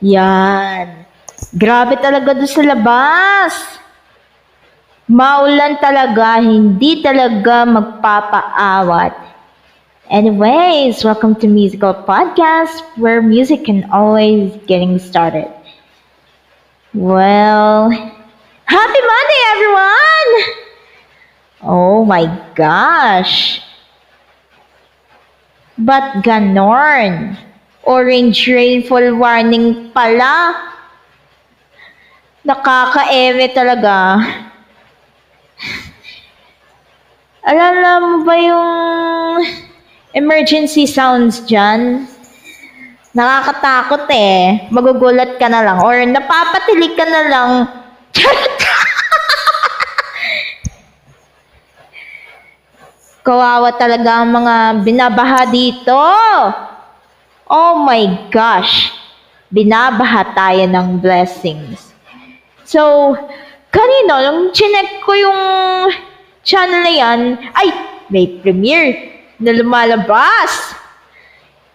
Yan. Grabe talaga doon sa labas. Maulan talaga, hindi talaga magpapaawat. Anyways, welcome to Musical Podcast, where music can always getting started. Well, happy Monday, everyone! Oh my gosh! Ba't ganon? Orange rainfall warning pala. Nakaka-eme talaga. Alam mo ba yung emergency sounds dyan? Nakakatakot eh. Magugulat ka na lang or napapatilig ka na lang. Kawawa talaga ang mga binabaha dito. Oh my gosh. Binabaha tayo ng blessings. So, kanina, nung chinek ko yung channel na yan, ay, may premiere na lumalabas.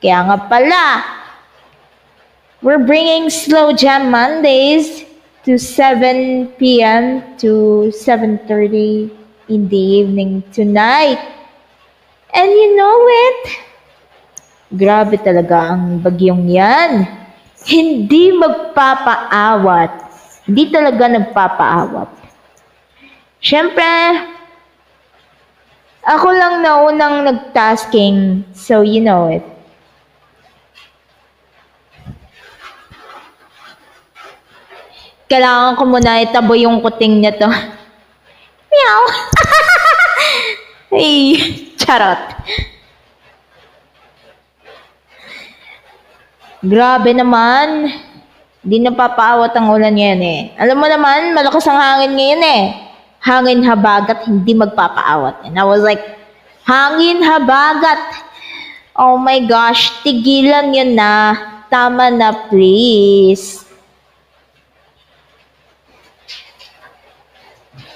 Kaya nga pala, we're bringing Slow Jam Mondays to 7 p.m. to 7:30 in the evening tonight. And you know it? Grabe talaga ang bagyong yan. Hindi magpapaawat. Hindi talaga nagpapaawat. Siyempre, ako lang na unang nag-tasking, so you know it. Kailangan ko muna itabo yung kuting niya to. Meow! Hey, charot. Grabe naman. Di napapaawat ang ulan ngayon eh. Alam mo naman, malakas ang hangin ngayon eh. Hangin habagat, hindi magpapaawat. And I was like, hangin habagat. Oh my gosh, tigilan yun na. Tama na please.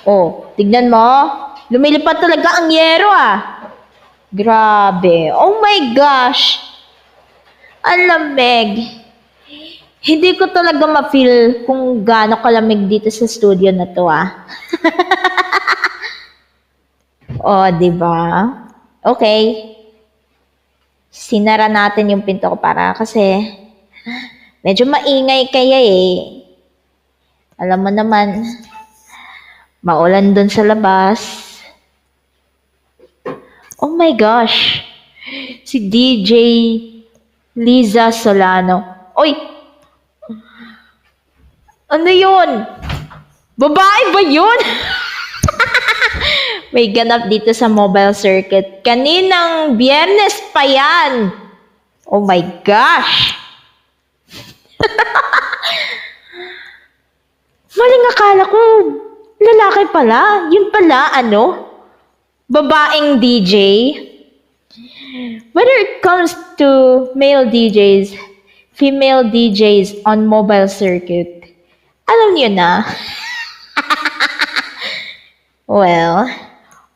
Oh, tignan mo. Lumilipad talaga ang yero ah. Grabe. Oh my gosh. Ang lamig. Hindi ko talaga ma-feel kung gaano kalamig dito sa studio na to ah. Oh, di ba? Okay. Sinara natin yung pinto ko para kasi medyo maingay kaya eh. Alam mo naman, maulan dun sa labas. Oh my gosh. Si DJ Liza Solano. Oy! Ano yun? Babae ba yun? May ganap dito sa mobile circuit. Kaninang Biyernes pa yan. Oh my gosh. Maling akala ko, lalaki pala. Yun pala, ano? Babaeng DJ. Whether it comes to male DJs, female DJs on mobile circuit, alam niyo na. Well,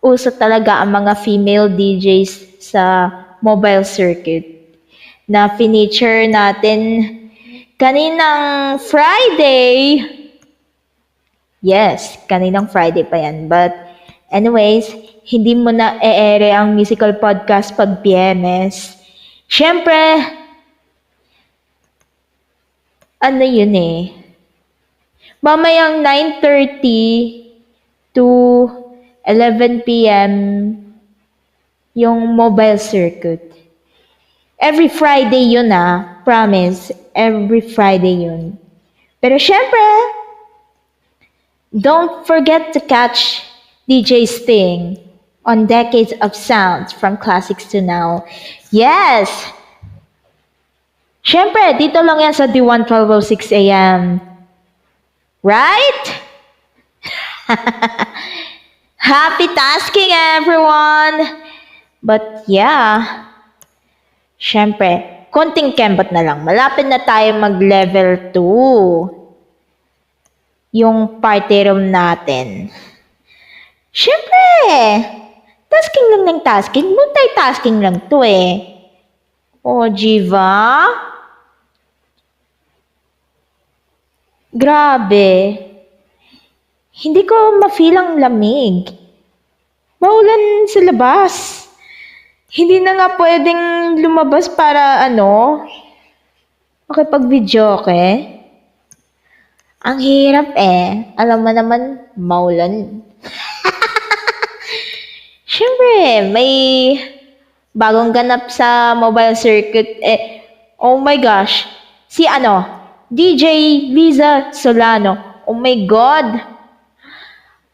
uso talaga ang mga female DJs sa mobile circuit na feature natin kaninang Friday. Yes, kaninang Friday pa yan. But anyways, hindi mo na e-ere ang musical podcast pag Biyernes. Siyempre, ano yun eh. Mamayang 9:30 to 11 p.m. yung mobile circuit. Every Friday yun ah. Promise. Every Friday yun. Pero syempre, don't forget to catch DJ Sting on Decades of Sounds from Classics to Now. Yes! Syempre, dito lang yan sa D1 12:06 a.m. Right? Happy tasking, everyone! But yeah, syempre, konting kembot na lang. Malapit na tayo mag-level 2. Yung party room natin. Syempre, tasking lang ng tasking. Multitasking lang to eh. O, Jiva? Grabe. Hindi ko ma-feel ang lamig. Maulan sa labas. Hindi na nga pwedeng lumabas para makipag-video, okay? Ang hirap eh. Alam mo naman, maulan. Siyempre, may bagong ganap sa mobile circuit. Oh my gosh. Si DJ Liza Solano. Oh my God.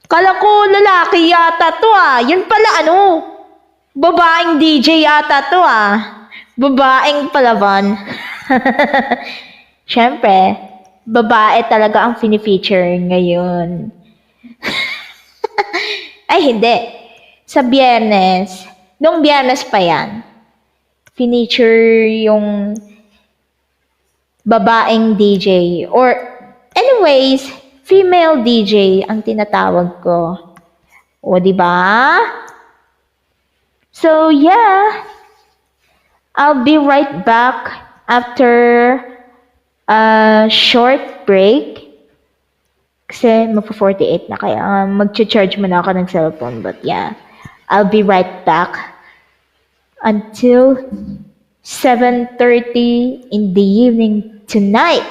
Kala ko lalaki yata to ah. Yun pala babaeng DJ yata to ah. Babaeng palaban. Siyempre, babae talaga ang fini-feature ngayon. Ay, hindi. Sa Biyernes. Nung Biyernes pa yan. Feature yung babaeng DJ. Or, anyways, female DJ ang tinatawag ko. O, diba? So, yeah. I'll be right back after a short break. Kasi magpo-48 na kaya mag-charge muna ako ng cellphone. But yeah, I'll be right back until 7:30 in the evening tonight.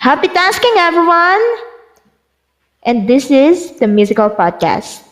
Happy tasking, everyone! And this is the Musical Podcast.